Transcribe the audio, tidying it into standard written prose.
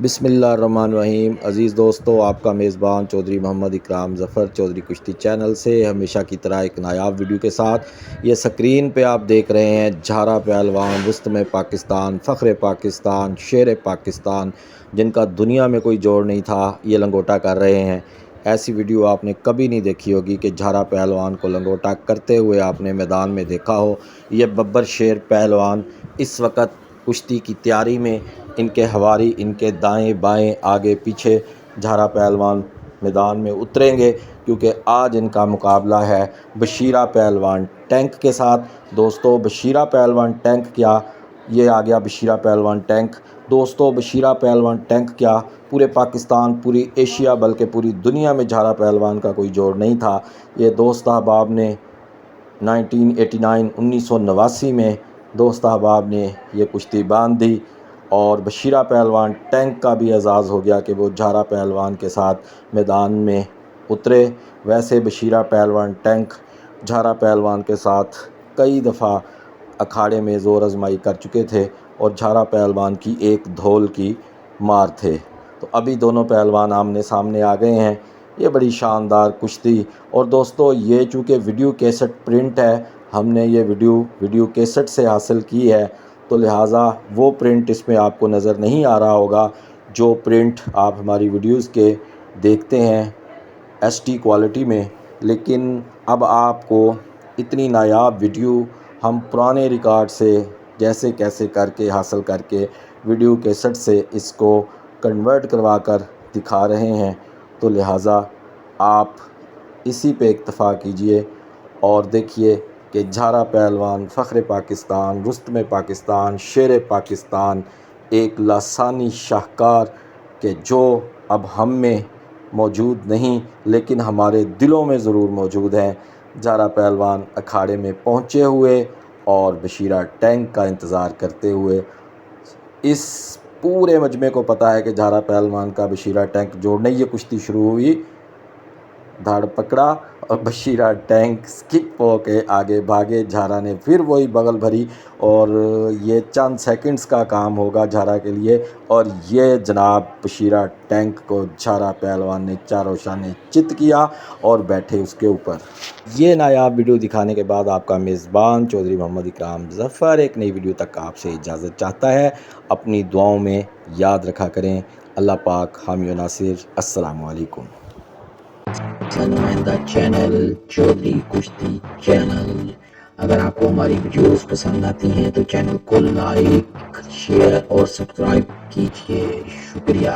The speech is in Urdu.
بسم اللہ الرحمن الرحیم۔ عزیز دوستو، آپ کا میزبان چودھری محمد اکرام ظفر چودھری کشتی چینل سے ہمیشہ کی طرح ایک نایاب ویڈیو کے ساتھ یہ سکرین پہ آپ دیکھ رہے ہیں جھارا پہلوان رستم پاکستان، فخر پاکستان، شیر پاکستان، جن کا دنیا میں کوئی جوڑ نہیں تھا، یہ لنگوٹا کر رہے ہیں۔ ایسی ویڈیو آپ نے کبھی نہیں دیکھی ہوگی کہ جھارا پہلوان کو لنگوٹا کرتے ہوئے آپ نے میدان میں دیکھا ہو۔ یہ ببر شیر پہلوان اس وقت کشتی کی تیاری میں، ان کے ہواری ان کے دائیں بائیں آگے پیچھے جھارا پہلوان میدان میں اتریں گے، کیونکہ آج ان کا مقابلہ ہے بشیرہ پہلوان ٹینک کے ساتھ۔ دوستو، بشیرہ پہلوان ٹینک کیا، یہ آ گیا بشیرہ پہلوان ٹینک۔ دوستو، بشیرہ پہلوان ٹینک کیا، پورے پاکستان، پوری ایشیا، بلکہ پوری دنیا میں جھارا پہلوان کا کوئی جوڑ نہیں تھا۔ یہ دوست احباب نے 1989 میں دوست احباب نے یہ کشتی باندھ دی، اور بشیرہ پہلوان ٹینک کا بھی اعزاز ہو گیا کہ وہ جھارا پہلوان کے ساتھ میدان میں اترے۔ ویسے بشیرہ پہلوان ٹینک جھارا پہلوان کے ساتھ کئی دفعہ اکھاڑے میں زور آزمائی کر چکے تھے، اور جھارا پہلوان کی ایک دھول کی مار تھے۔ تو ابھی دونوں پہلوان آمنے سامنے آ گئے ہیں۔ یہ بڑی شاندار کشتی، اور دوستو یہ چونکہ ویڈیو کیسٹ پرنٹ ہے، ہم نے یہ ویڈیو کیسٹ سے حاصل کی ہے، تو لہٰذا وہ پرنٹ اس میں آپ کو نظر نہیں آ رہا ہوگا جو پرنٹ آپ ہماری ویڈیوز کے دیکھتے ہیں HD کوالٹی میں۔ لیکن اب آپ کو اتنی نایاب ویڈیو ہم پرانے ریکارڈ سے جیسے کیسے کر کے حاصل کر کے ویڈیو کیسٹ سے اس کو کنورٹ کروا کر دکھا رہے ہیں، تو لہٰذا آپ اسی پہ اکتفا کیجئے اور دیکھیے کہ جھارا پہلوان، فخر پاکستان، رستم پاکستان، شیر پاکستان، ایک لاسانی شاہکار کہ جو اب ہم میں موجود نہیں لیکن ہمارے دلوں میں ضرور موجود ہیں۔ جھارا پہلوان اکھاڑے میں پہنچے ہوئے اور بشیرہ ٹینک کا انتظار کرتے ہوئے۔ اس پورے مجمع کو پتہ ہے کہ جھارا پہلوان کا بشیرہ ٹینک جوڑنے یہ کشتی شروع ہوئی، دھاڑ پکڑا اور بشیرہ ٹینک سکپ ہو کے آگے بھاگے۔ جھارا نے پھر وہی بغل بھری، اور یہ چند سیکنڈز کا کام ہوگا جھارا کے لیے، اور یہ جناب بشیرہ ٹینک کو جھارا پہلوان نے چاروں شانے چت کیا اور بیٹھے اس کے اوپر۔ یہ نایاب ویڈیو دکھانے کے بعد آپ کا میزبان چودھری محمد اکرام ظفر ایک نئی ویڈیو تک آپ سے اجازت چاہتا ہے۔ اپنی دعاؤں میں یاد رکھا کریں۔ اللہ پاک حامی و ناصر۔ السلام علیکم۔ نمائندہ چینل چودھری کشتی چینل۔ اگر آپ کو ہماری ویڈیوز پسند آتی ہیں تو چینل کو لائک، شیئر اور سبسکرائب کیجیے۔ شکریہ۔